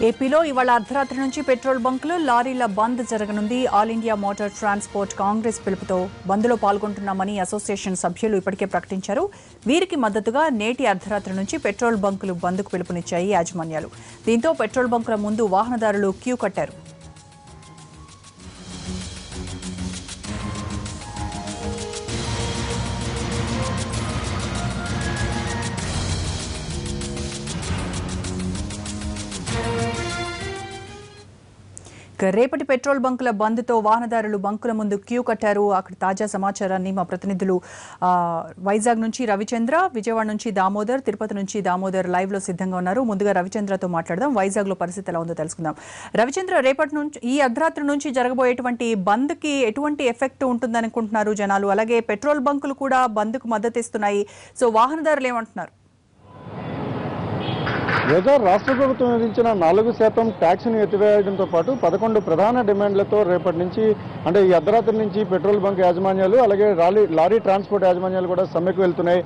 ఏపీలో ఇవాళ అర్ధరాత్రి నుంచి పెట్రోల్ బంకులు లారీల బంద్ జరగనుంది. All India motor transport Congress పిలుపుతో బంద్లో పాల్గొంటున్నామని అసోసియేషన్ సభ్యులు ఇప్పటికే ప్రకటించారు. వీరికి మద్దతుగా నేటి అర్ధరాత్రి నుంచి పెట్రోల్ బంకులు బంద్కు పిలుపునిచ్చాయి యాజమాన్యాలు. దీంతో పెట్రోల్ బంకుల ముందు వాహనదారులు క్యూ కట్టారు. రేపటి పెట్రోల్ బంకుల బంద్తో వాహనదారులు బంకుల ముందు క్యూ కట్టారు. అక్కడ తాజా సమాచారాన్ని మా ప్రతినిధులు వైజాగ్ నుంచి రవిచంద్ర, విజయవాడ నుంచి దామోదర్, తిరుపతి నుంచి దామోదర్ లైవ్ లో సిద్ధంగా ఉన్నారు. ముందుగా రవిచంద్రతో మాట్లాడదాం. వైజాగ్ లో పరిస్థితి ఎలా ఉందో తెలుసుకుందాం. రవిచంద్ర, రేపటి నుంచి ఈ అర్ధరాత్రి నుంచి జరగబోయేటువంటి బంద్ కి ఎటువంటి ఎఫెక్ట్ ఉంటుందనుకుంటున్నారు జనాలు? అలాగే పెట్రోల్ బంకులు కూడా బంద్ కు మద్దతు ఇస్తున్నాయి. సో వాహనదారులు ఏమంటున్నారు? రాష్ట్ర ప్రభుత్వం విధించిన 4% ట్యాక్స్ను ఎత్తివేయడంతో పాటు 11 ప్రధాన డిమాండ్లతో రేపటి నుంచి అంటే ఈ అర్ధరాత్రి నుంచి పెట్రోల్ బంక్ యాజమాన్యాలు అలాగే లారీ ట్రాన్స్పోర్ట్ యాజమాన్యాలు కూడా సమ్మెకు వెళ్తున్నాయి.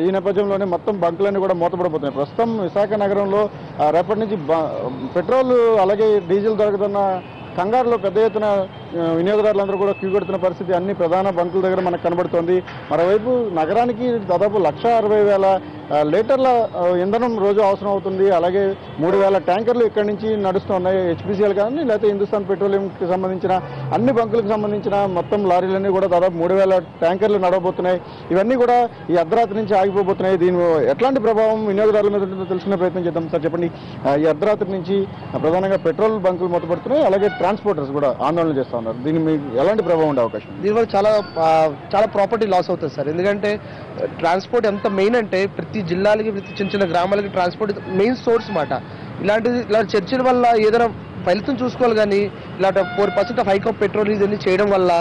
ఈ నేపథ్యంలోనే మొత్తం బంకులన్నీ కూడా మూతపడిపోతున్నాయి. ప్రస్తుతం విశాఖ నగరంలో రేపటి నుంచి పెట్రోల్ అలాగే డీజిల్ దొరకదన్న కంగారులో పెద్ద ఎత్తున వినియోగదారులందరూ కూడా క్యూ కొడుతున్న పరిస్థితి అన్ని ప్రధాన బంకుల దగ్గర మనకు కనబడుతోంది. మరోవైపు నగరానికి దాదాపు 1,60,000 లీటర్ల ఇంధనం రోజు అవసరం అవుతుంది. అలాగే 3,000 ట్యాంకర్లు ఇక్కడి నుంచి నడుస్తున్నాయి. హెచ్పిసిఎల్ కానీ లేకపోతే హిందుస్థాన్ పెట్రోలియంకి సంబంధించిన అన్ని బంకులకు సంబంధించిన మొత్తం లారీలన్నీ కూడా దాదాపు 3,000 ట్యాంకర్లు నడవబోతున్నాయి. ఇవన్నీ కూడా ఈ అర్ధరాత్రి నుంచి ఆగిపోబోతున్నాయి. దీని ఎట్లాంటి ప్రభావం వినియోగదారుల మీద తెలుసుకునే ప్రయత్నం చేద్దాం. సార్ చెప్పండి, ఈ అర్ధరాత్రి నుంచి ప్రధానంగా పెట్రోల్ బంకులు మూతపడుతున్నాయి, అలాగే ట్రాన్స్పోర్టర్స్ కూడా ఆందోళన చేస్తూ ఉన్నారు. దీని మీకు ఎలాంటి ప్రభావం ఉండే అవకాశం? దీనివల్ల చాలా ప్రాపర్టీ లాస్ అవుతుంది సార్. ఎందుకంటే ట్రాన్స్పోర్ట్ ఎంత మెయిన్ అంటే ప్రతి జిల్లాలకి ప్రతి చిన్న చిన్న గ్రామాలకి ట్రాన్స్పోర్ట్ మెయిన్ సోర్స్ మాట. ఇలాంటి చర్చల వల్ల ఏదైనా ఫలితం చూసుకోవాలి, కానీ ఇలాంటి 4% ఆఫ్ హైక్ ఆఫ్ పెట్రోల్ ఇవన్నీ చేయడం వల్ల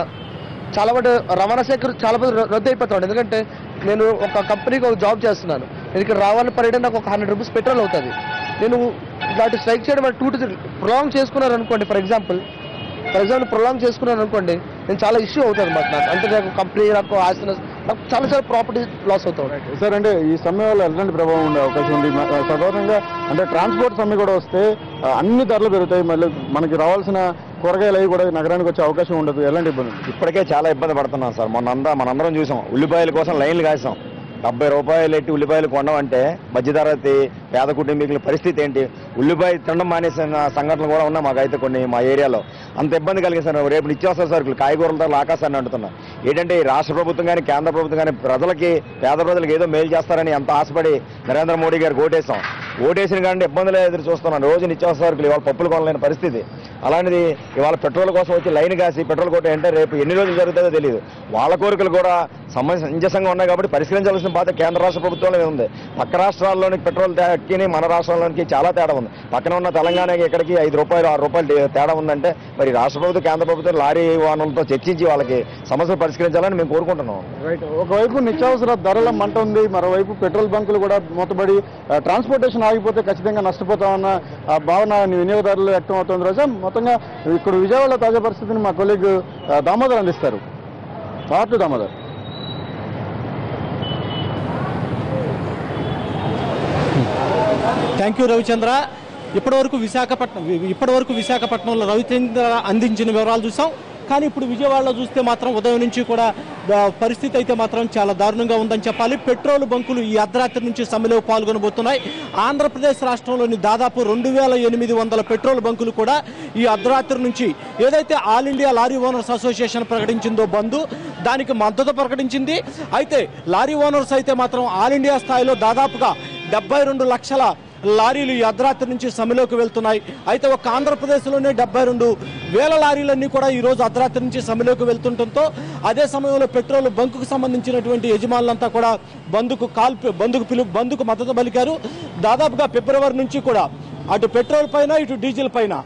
చాలా మటు రవాణా శాఖ చాలా మంది రద్దు అయిపోతాడు. ఎందుకంటే నేను ఒక కంపెనీకి ఒక జాబ్ చేస్తున్నాను, నేను ఇక్కడ రావాలని పర్యటన నాకు ఒక 100 రూపీస్ పెట్రోల్ అవుతుంది. నేను ఇలాంటి స్ట్రైక్ చేయడం 2 to 3 ప్రొలాంగ్ చేసుకున్నారు అనుకోండి, ఫర్ ఎగ్జాంపుల్ ప్రొలాంగ్ చేసుకున్నాను అనుకోండి, నేను చాలా ఇష్యూ అవుతుంది అన్నమాట. నాకు అంటే నాకు కంపెనీ నాకు నాకు చాలా ప్రాపర్టీ లాస్ అవుతాయి సార్. అంటే ఈ సమ్మె వల్ల ఎలాంటి ప్రభావం ఉండే అవకాశం ఉంది? సాధారణంగా అంటే ట్రాన్స్పోర్ట్ సమ్మె కూడా వస్తే అన్ని ధరలు పెరుగుతాయి, మళ్ళీ మనకి రావాల్సిన కూరగాయలు అవి కూడా నగరానికి వచ్చే అవకాశం ఉండదు. ఎలాంటి ఇబ్బంది? ఇప్పటికే చాలా ఇబ్బంది పడుతున్నాం సార్. మనందరం చూసాం, ఉల్లిపాయల కోసం లైన్లు కాసాం. 70 రూపాయలు ఎట్టి ఉల్లిపాయలు కొనడం మధ్యతరగతి పేద కుటుంబీకుల పరిస్థితి ఏంటి? ఉల్లిపాయ తినడం మానేసిన సంఘటనలు కూడా ఉన్నాయి మాకైతే కొన్ని మా ఏరియాలో. అంత ఇబ్బంది కలిగిస్తారు. రేపు నిత్యావసర సరుకులు కాయగూరల ధరలు ఆకాశాన్ని అంటున్నాం. ఏంటంటే ఈ రాష్ట్ర ప్రభుత్వం కానీ కేంద్ర ప్రభుత్వం కానీ పేద ప్రజలకు ఏదో మేలు చేస్తారని ఎంత ఆశపడి నరేంద్ర మోడీ గారికి ఓటేసిన కానీ ఇబ్బందులు ఎదురు చూస్తున్నాను. రోజు నిత్యావసర సరుకులు ఇవాళ పప్పులు కొనలేని పరిస్థితి. అలాంటిది ఇవాళ పెట్రోల్ కోసం వచ్చి లైన్ కాసి పెట్రోల్ కొట్టే అంటే రేపు ఎన్ని రోజులు జరుగుతుందో తెలియదు. వాళ్ళ కోరికలు కూడా సమంజసంగా ఉన్నాయి కాబట్టి పరిష్కరించాల్సిన బాధ్యత కేంద్ర రాష్ట్ర ప్రభుత్వంలో ఉంది. పక్క రాష్ట్రాల్లోని పెట్రోల్ తేడాకి మన రాష్ట్రాల్లోనికి చాలా తేడా ఉంది. పక్కన ఉన్న తెలంగాణకి ఇక్కడికి 5 రూపాయలు 6 రూపాయలు తేడా ఉందంటే మరి రాష్ట్ర ప్రభుత్వం కేంద్ర ప్రభుత్వం లారీ వాహనాలతో చర్చించి వాళ్ళకి సమస్యలు పరిష్కరించాలని మేము కోరుకుంటున్నాం. రైట్. ఒకవైపు నిత్యావసర ధరల మంట ఉంది, మరోవైపు పెట్రోల్ బంకులు కూడా మూతపడి ట్రాన్స్పోర్టేషన్ ఆగిపోతే ఖచ్చితంగా నష్టపోతామన్న భావన వినియోగదారులు వ్యక్తం అవుతుంది. రోజా మొత్తంగా ఇక్కడ విజయవాడలో తాజా పరిస్థితిని మా కొలీగ్ దామోదర్ అందిస్తారు. దామోదర్. Thank you Ravichandra. ఇప్పటివరకు విశాఖపట్నంలో రవిచంద్ర అందించిన వివరాలు చూసాం. కానీ ఇప్పుడు విజయవాడలో చూస్తే మాత్రం ఉదయం నుంచి కూడా పరిస్థితి అయితే మాత్రం చాలా దారుణంగా ఉందని చెప్పాలి. పెట్రోల్ బంకులు ఈ అర్ధరాత్రి నుంచి సమ్మెలో పాల్గొనబోతున్నాయి. ఆంధ్రప్రదేశ్ రాష్ట్రంలోని దాదాపు 2,800 పెట్రోల్ బంకులు కూడా ఈ అర్ధరాత్రి నుంచి ఏదైతే all India lorry owners association ప్రకటించిందో బంద్, దానికి మద్దతు ప్రకటించింది. అయితే లారీ ఓనర్స్ అయితే మాత్రం ఆల్ ఇండియా స్థాయిలో దాదాపుగా 72 లక్షల లారీలు ఈ అర్ధరాత్రి నుంచి సమ్మెలోకి వెళ్తున్నాయి. అయితే ఒక ఆంధ్రప్రదేశ్లోనే 72,000 లారీలన్నీ కూడా ఈరోజు అర్ధరాత్రి నుంచి సమ్మెలోకి వెళ్తుండటంతో అదే సమయంలో పెట్రోల్ బంకుకు సంబంధించినటువంటి యజమానులంతా కూడా బంద్కు మద్దతు పలికారు. దాదాపుగా ఫిబ్రవరి నుంచి కూడా అటు పెట్రోల్ పైన ఇటు డీజిల్ పైన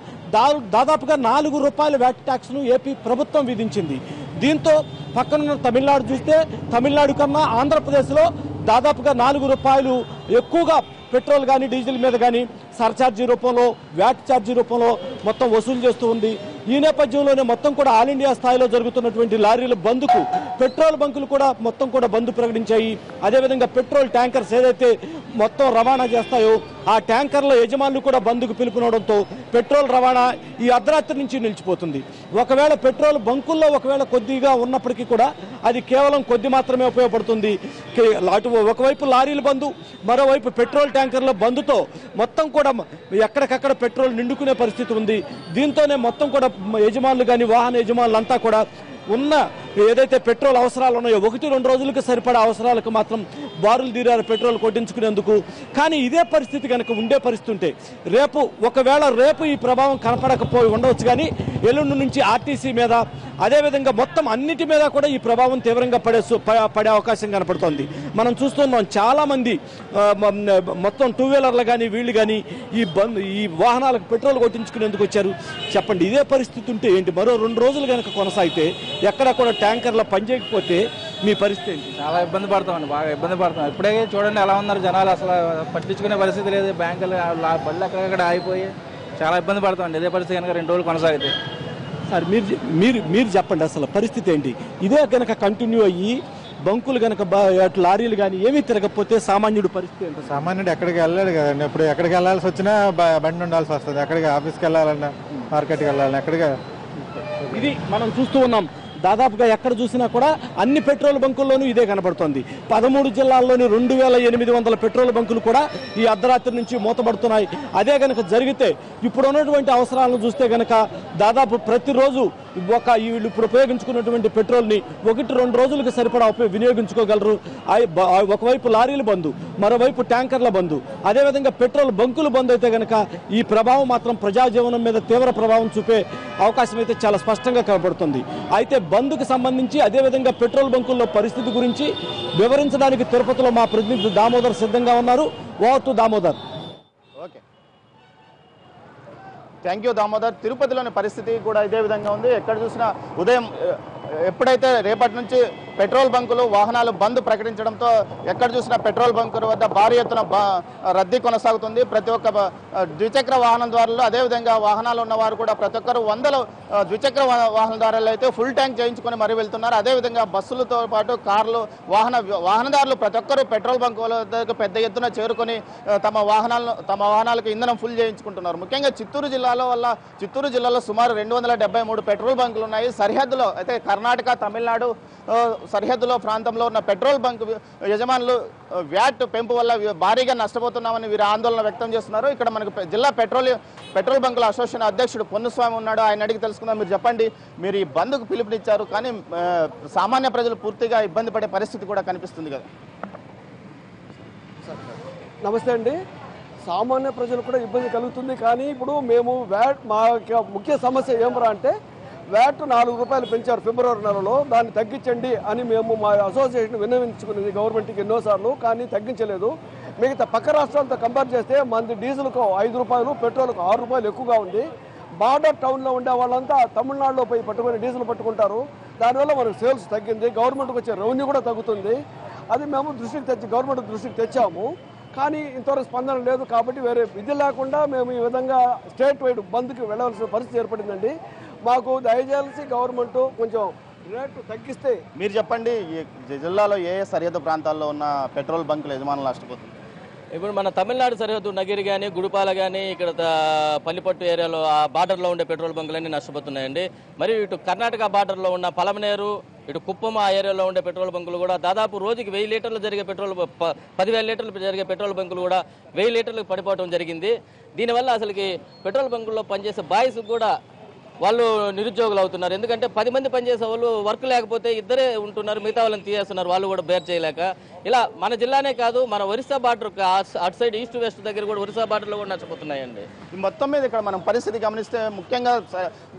దాదాపుగా 4 రూపాయల వ్యాట్ ట్యాక్స్ను ఏపీ ప్రభుత్వం విధించింది. దీంతో పక్కనున్న తమిళనాడు చూస్తే తమిళనాడు కన్నా ఆంధ్రప్రదేశ్లో దాదాపుగా 4 రూపాయలు ఎక్కువగా పెట్రోల్ కానీ డీజిల్ మీద కానీ సర్ఛార్జీ రూపంలో వ్యాట్ ఛార్జీ రూపంలో మొత్తం వసూలు చేస్తూ ఉంది. ఈ నేపథ్యంలోనే మొత్తం కూడా ఆల్ ఇండియా స్థాయిలో జరుగుతున్నటువంటి లారీల బంద్కు పెట్రోల్ బంకులు కూడా మొత్తం కూడా బంద్ ప్రకటించాయి. అదేవిధంగా పెట్రోల్ ట్యాంకర్స్ ఏదైతే మొత్తం రవాణా చేస్తాయో ఆ ట్యాంకర్ల యజమానులు కూడా బంద్కు పిలుపునవడంతో పెట్రోల్ రవాణా ఈ అర్ధరాత్రి నుంచి నిలిచిపోతుంది. ఒకవేళ పెట్రోల్ బంకుల్లో ఒకవేళ కొద్దిగా ఉన్నప్పటికీ కూడా అది కేవలం కొద్ది మాత్రమే ఉపయోగపడుతుంది. అటు ఒకవైపు లారీల బంధు, మరోవైపు పెట్రోల్ ట్యాంకర్ల బంధుతో మొత్తం కూడా ఎక్కడికక్కడ పెట్రోల్ నిండుకునే పరిస్థితి ఉంది. దీంతోనే మొత్తం కూడా యజమానులు కానీ వాహన యజమానులంతా కూడా ఉన్న ఏదైతే పెట్రోల్ అవసరాలు ఉన్నాయో 1-2 రోజులకు సరిపడా అవసరాలకు మాత్రం బారులు తీరారు పెట్రోల్ కొట్టించుకునేందుకు. కానీ ఇదే పరిస్థితి కనుక ఉండే పరిస్థితి ఉంటే ఒకవేళ రేపు ఈ ప్రభావం కనపడకపోయి ఉండవచ్చు, కానీ ఎల్లుండి నుంచి ఆర్టీసీ మీద అదేవిధంగా మొత్తం అన్నిటి మీద కూడా ఈ ప్రభావం తీవ్రంగా పడే అవకాశం కనపడుతోంది. మనం చూస్తున్నాం చాలామంది మొత్తం 2 వీలర్లు కానీ వీళ్ళు కానీ ఈ వాహనాలకు పెట్రోల్ కొట్టించుకునేందుకు వచ్చారు. చెప్పండి, ఇదే పరిస్థితి ఉంటే ఏంటి? మరో 2 రోజులు కనుక కొనసాగితే ఎక్కడ కూడా ట్యాంకర్ల పనిచేయకపోతే మీ పరిస్థితి ఏంటి? చాలా ఇబ్బంది పడతామండి, బాగా ఇబ్బంది పడతాం. ఇప్పుడే చూడండి ఎలా ఉన్నారు జనాలు, అసలు పట్టించుకునే పరిస్థితి లేదు. బ్యాంకులు బళ్ళు అక్కడక్కడ ఆగిపోయి చాలా ఇబ్బంది పడతామండి. ఇదే పరిస్థితి కనుక 2 రోజులు కొనసాగితే. సార్ మీరు చెప్పండి, అసలు పరిస్థితి ఏంటి? ఇదే కనుక కంటిన్యూ అయ్యి బంకులు కనుక అటు లారీలు కానీ ఏమీ తిరగకపోతే సామాన్యుడు పరిస్థితి ఏంటి? సామాన్యుడు ఎక్కడికి వెళ్ళాడు కదండి. ఇప్పుడు ఎక్కడికి వెళ్ళాల్సి వచ్చినా బండి ఉండాల్సి వస్తుంది. ఎక్కడికి ఆఫీస్కి వెళ్ళాలన్నా, మార్కెట్కి వెళ్ళాలన్నా ఎక్కడికి. ఇది మనం చూస్తూ ఉన్నాం. దాదాపుగా ఎక్కడ చూసినా కూడా అన్ని పెట్రోల్ బంకుల్లోనూ ఇదే కనబడుతోంది. 13 జిల్లాల్లోని 2800 పెట్రోల్ బంకులు కూడా ఈ అర్ధరాత్రి నుంచి మూతపడుతున్నాయి. అదే కనుక జరిగితే ఇప్పుడు ఉన్నటువంటి అవసరాలను చూస్తే కనుక దాదాపు ప్రతిరోజు వీళ్ళు ఇప్పుడు ఉపయోగించుకున్నటువంటి పెట్రోల్ని 1-2 రోజులకు సరిపడా వినియోగించుకోగలరు. ఒకవైపు లారీలు బంద్, మరోవైపు ట్యాంకర్ల బంద్, అదేవిధంగా పెట్రోల్ బంకులు బంద్ అయితే కనుక ఈ ప్రభావం మాత్రం ప్రజాజీవనం మీద తీవ్ర ప్రభావం చూపే అవకాశం అయితే చాలా స్పష్టంగా కనబడుతుంది. అయితే బంద్కు సంబంధించి అదేవిధంగా పెట్రోల్ బంకుల్లో పరిస్థితి గురించి వివరించడానికి తిరుపతిలో మా ప్రతినిధి దామోదర్ సిద్ధంగా ఉన్నారు. Over to Damodar. Okay, thank you Damodar. తిరుపతిలోని పరిస్థితి కూడా ఇదే విధంగా ఉంది. ఎక్కడ చూసినా ఉదయం ఎప్పుడైతే రేపటి నుంచి పెట్రోల్ బంకులు వాహనాలు బంద్ ప్రకటించడంతో ఎక్కడ చూసినా పెట్రోల్ బంకుల వద్ద భారీ ఎత్తున రద్దీ కొనసాగుతుంది. ప్రతి ఒక్క ద్విచక్ర వాహనదారులు అదేవిధంగా వాహనాలు ఉన్నవారు కూడా ప్రతి ఒక్కరు 100 ద్విచక్ర వాహనదారులు అయితే ఫుల్ ట్యాంక్ చేయించుకొని మరీ వెళ్తున్నారు. అదేవిధంగా బస్సులతో పాటు కార్లు వాహనదారులు ప్రతి ఒక్కరు పెట్రోల్ బంకుల వద్దకు పెద్ద ఎత్తున చేరుకొని తమ వాహనాలకు ఇంధనం ఫుల్ చేయించుకుంటున్నారు. ముఖ్యంగా చిత్తూరు జిల్లాలో సుమారు 273 పెట్రోల్ బంకులు ఉన్నాయి. సరిహద్దులో అయితే కర్ణాటక, తమిళనాడు సరిహద్దులో ప్రాంతంలో ఉన్న పెట్రోల్ బంక్ యజమానులు వ్యాట్ పెంపు వల్ల భారీగా నష్టపోతున్నామని వీరు ఆందోళన వ్యక్తం చేస్తున్నారు. ఇక్కడ మనకు జిల్లా పెట్రోల్ బంకుల అసోసియేషన్ అధ్యక్షుడు పొన్నుస్వామి ఉన్నాడు. ఆయన అడిగి తెలుసుకుందాం. మీరు చెప్పండి, మీరు ఈ బంద్కు పిలుపునిచ్చారు, కానీ సామాన్య ప్రజలు పూర్తిగా ఇబ్బంది పడే పరిస్థితి కూడా కనిపిస్తుంది కదా. నమస్తే అండి. సామాన్య ప్రజలు కూడా ఇబ్బంది కలుగుతుంది. కానీ ఇప్పుడు మేము వ్యాట్ మా ముఖ్య సమస్య ఏమరా అంటే వ్యాట్ 4 రూపాయలు పెంచారు ఫిబ్రవరి నెలలో. దాన్ని తగ్గించండి అని మేము మా అసోసియేషన్ విన్నవించుకునేది గవర్నమెంట్కి ఎన్నోసార్లు, కానీ తగ్గించలేదు. మిగతా పక్క రాష్ట్రాలతో కంపేర్ చేస్తే మనది డీజిల్కు 5 రూపాయలు, పెట్రోల్కు 6 రూపాయలు ఎక్కువగా ఉంది. బార్డర్ టౌన్లో ఉండే వాళ్ళంతా తమిళనాడులో పోయి పట్టుకొని డీజిల్ పట్టుకుంటారు. దానివల్ల మనకు సేల్స్ తగ్గింది, గవర్నమెంట్కి వచ్చే రెవెన్యూ కూడా తగ్గుతుంది. అది మేము గవర్నమెంట్ దృష్టికి తెచ్చాము. కానీ ఇంతవరకు స్పందన లేదు. కాబట్టి వేరే విధి లేకుండా మేము ఈ విధంగా స్టేట్ వైడ్ బంద్కి వెళ్ళవలసిన పరిస్థితి ఏర్పడిందండి. మాకు దయచేసి గవర్నమెంట్ కొంచెం రేటు తగ్గిస్తే. మీరు చెప్పండి, ఈ జిల్లాలో ఏ సరిహద్దు ప్రాంతాల్లో ఉన్న పెట్రోల్ బంకుల యజమానులు నష్టపోతుంది? ఇప్పుడు మన తమిళనాడు సరిహద్దు నగిరి కానీ, గుడిపాల కానీ, ఇక్కడ పల్లిపట్టు ఏరియాలో ఆ బార్డర్లో ఉండే పెట్రోల్ బంకులన్నీ నష్టపోతున్నాయండి. మరియు ఇటు కర్ణాటక బార్డర్లో ఉన్న పలమనేరు, ఇటు కుప్పం ఆ ఏరియాలో ఉండే పెట్రోల్ బంకులు కూడా దాదాపు రోజుకి 1000 లీటర్లు జరిగే 10,000 లీటర్లు జరిగే పెట్రోల్ బంకులు కూడా 1000 లీటర్లకు పడిపోవడం జరిగింది. దీనివల్ల అసలుకి పెట్రోల్ బంకుల్లో పనిచేసే బాయ్స్ కూడా వాళ్ళు నిరుద్యోగులు అవుతున్నారు. ఎందుకంటే 10 మంది పనిచేసే వాళ్ళు వర్క్ లేకపోతే ఇద్దరే ఉంటున్నారు, మిగతా వాళ్ళని తీసేస్తున్నారు, వాళ్ళు కూడా బేర్ చేయలేక. ఇలా మన జిల్లానే కాదు, మన ఒరిస్సా బార్డర్ అటు సైడ్ ఈస్ట్ వెస్ట్ దగ్గర కూడా ఒరిస్సా బార్డర్లో కూడా నష్టపోతున్నాయండి. మొత్తం మీద ఇక్కడ మనం పరిస్థితి గమనిస్తే ముఖ్యంగా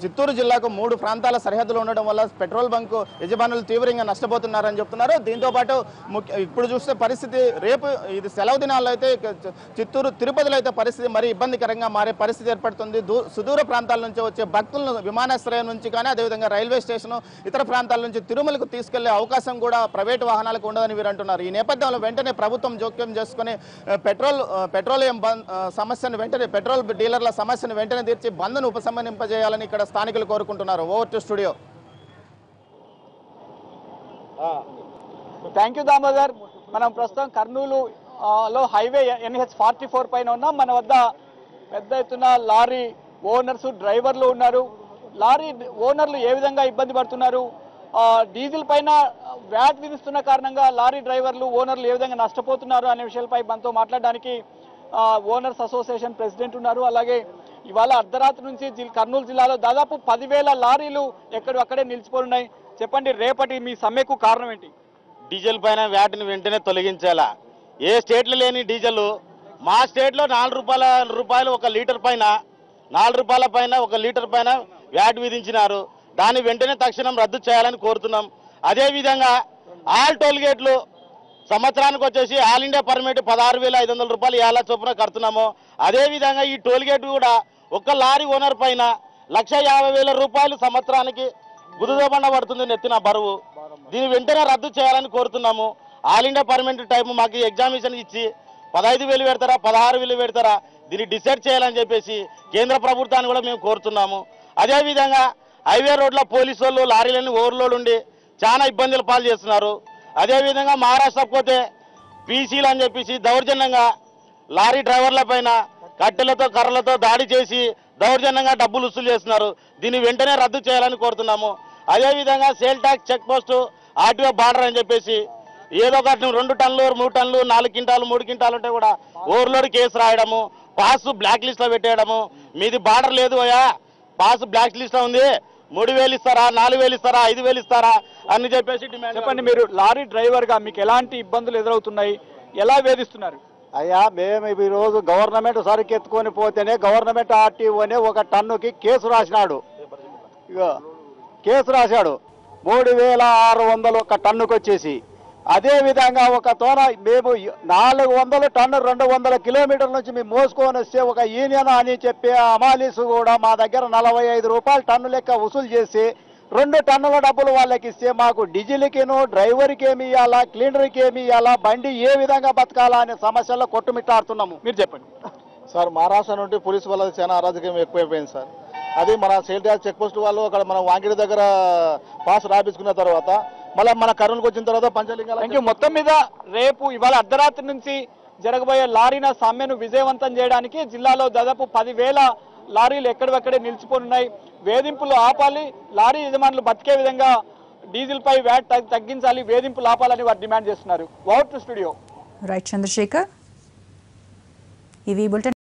చిత్తూరు జిల్లాకు 3 ప్రాంతాల సరిహద్దులు ఉండడం వల్ల పెట్రోల్ బంకు యజమానులు తీవ్రంగా నష్టపోతున్నారని చెప్తున్నారు. దీంతోపాటు ఇప్పుడు చూస్తే పరిస్థితి రేపు ఇది సెలవు దినాల్లో అయితే చిత్తూరు, తిరుపతిలో అయితే పరిస్థితి మరీ ఇబ్బందికరంగా మారే పరిస్థితి ఏర్పడుతుంది. సుదూర ప్రాంతాల నుంచి వచ్చే భక్తులను విమానాశ్రయం నుంచి కానీ, అదేవిధంగా రైల్వే స్టేషన్, ఇతర ప్రాంతాల నుంచి తిరుమలకు తీసుకెళ్లే అవకాశం కూడా ప్రైవేటు వాహనాలకు ఉండదని వీరు అంటున్నారు. ఈ నేపథ్యంలో వెంటనే ప్రభుత్వం జోక్యం చేసుకుని పెట్రోలియం సమస్యను వెంటనే, పెట్రోల్ డీలర్ల సమస్యను వెంటనే తీర్చి బంద్ను ఉపసంహరింపజేయాలని ఇక్కడ స్థానికులు కోరుకుంటున్నారు. Over to studio. Thank you Damodar. మనం ప్రస్తుతం కర్నూలు లో హైవే NH44 పైన ఉన్నాం. మన వద్ద పెద్ద ఎత్తున లారీ ఓనర్స్ డ్రైవర్లు ఉన్నారు. లారీ ఓనర్లు ఏ విధంగా ఇబ్బంది పడుతున్నారు, డీజిల్ పైన వ్యాట్ విధిస్తున్న కారణంగా లారీ డ్రైవర్లు ఓనర్లు ఏ విధంగా నష్టపోతున్నారు అనే విషయాలపై మనతో మాట్లాడడానికి ఓనర్స్ అసోసియేషన్ ప్రెసిడెంట్ ఉన్నారు. అలాగే ఇవాళ అర్ధరాత్రి నుంచి కర్నూలు జిల్లాలో దాదాపు 10,000 లారీలు అక్కడే నిలిచిపోతున్నాయి. చెప్పండి, రేపటి మీ సమ్మెకు కారణం ఏంటి? డీజిల్ పైన వ్యాట్ని వెంటనే తొలగించాలా. ఏ స్టేట్లో లేని డీజిల్ మా స్టేట్లో 4 రూపాయలు ఒక లీటర్ పైన 4 రూపాయల పైన ఒక లీటర్ పైన వ్యాట్ విధించినారు. దాన్ని వెంటనే తక్షణం రద్దు చేయాలని కోరుతున్నాం. అదేవిధంగా ఆల్ టోల్ గేట్లు సంవత్సరానికి వచ్చేసి ఆల్ ఇండియా పర్మిట్ 16,500 రూపాయలు ఎలా చొప్పున కడుతున్నాము. అదేవిధంగా ఈ టోల్ గేట్ కూడా ఒక్క లారీ ఓనర్ పైన 1,50,000 రూపాయలు సంవత్సరానికి గుదిదోబండ పడుతుంది నెత్తిన బరువు. దీన్ని వెంటనే రద్దు చేయాలని కోరుతున్నాము. ఆల్ ఇండియా పర్మిట్ టైం మాకు ఎగ్జామినేషన్ ఇచ్చి 15,000 పెడతారా 16,000 పెడతారా దీన్ని డిసైడ్ చేయాలని చెప్పేసి కేంద్ర ప్రభుత్వాన్ని కూడా మేము కోరుతున్నాము. అదేవిధంగా హైవే రోడ్ల పోలీసు వాళ్ళు లారీలని ఓవర్లోడ్ ఉండి చాలా ఇబ్బందులు పాలు చేస్తున్నారు. అదేవిధంగా మహారాష్ట్రకు పోతే పీసీలు అని చెప్పేసి దౌర్జన్యంగా లారీ డ్రైవర్ల పైన కట్టెలతో కర్రలతో దాడి చేసి దౌర్జన్యంగా డబ్బులు వసూలు చేస్తున్నారు. దీన్ని వెంటనే రద్దు చేయాలని కోరుతున్నాము. అదేవిధంగా sale tax check post RTO border అని చెప్పేసి ఏదో ఒకటి 2 టన్నులు 3 టన్నులు 4 క్వింటాలు 3 క్వింటాలు ఉంటే కూడా ఓవర్లోడ్ కేసు రాయడము, పాస్ బ్లాక్ లిస్ట్లో పెట్టేయడము. మీది బార్డర్ లేదు అయ్యా, పాస్ బ్లాక్ లిస్ట్లో ఉంది, 3,000 ఇస్తారా 4,000 ఇస్తారా 5,000 ఇస్తారా అని చెప్పేసి డిమాండ్. చెప్పండి, మీరు లారీ డ్రైవర్గా మీకు ఎలాంటి ఇబ్బందులు ఎదురవుతున్నాయి, ఎలా వేధిస్తున్నారు? అయ్యా, మేము ఈరోజు గవర్నమెంట్ సరుకు ఎత్తుకొని పోతేనే గవర్నమెంట్ ఆర్టీఓనే ఒక టన్నుకి కేసు రాసినాడు. కేసు రాశాడు 3,600 ఒక టన్నుకి వచ్చేసి. అదేవిధంగా ఒక తోన మేము 400 టన్ను 200 కిలోమీటర్ల నుంచి మేము మోసుకొని వస్తే ఒక యూనియన్ అని చెప్పి అమాలీసు కూడా మా దగ్గర 45 రూపాయలు టన్ను లెక్క వసూలు చేసి 2 టన్నుల డబ్బులు వాళ్ళకి ఇస్తే మాకు డీజిల్కిను డ్రైవర్కి ఏమి ఇవ్వాలా, క్లీనర్కి ఏమి ఇవ్వాలా, బండి ఏ విధంగా బతకాలా అనే సమస్యల్లో కొట్టుమిట్టాడుతున్నాము. మీరు చెప్పండి సార్. మహారాష్ట్ర నుండి పోలీసు వాళ్ళది చాలా అరాజకం ఎక్కువైపోయింది సార్. అది మన సేల్ ట్యాక్స్ చెక్ పోస్ట్ వాళ్ళు అక్కడ మన వాంగిడి దగ్గర పాస్ రాపించుకున్న తర్వాత మళ్ళీ మన కర్నూలుకి వచ్చిన తర్వాత పంచలింగాల మొత్తం మీద రేపు ఇవాళ అర్ధరాత్రి నుంచి జరగబోయే లారీల సమ్మెను విజయవంతం చేయడానికి జిల్లాలో దాదాపు 10,000 లారీలు ఎక్కడివక్కడే నిలిచిపోనున్నాయి. వేధింపులు ఆపాలి, లారీ యజమానులు బతికే విధంగా డీజిల్ పై వ్యాట్ తగ్గించాలి, వేధింపులు ఆపాలని వారు డిమాండ్ చేస్తున్నారు. Over to studio. Right Chandrasekhar, ఇవి బులెటిన్.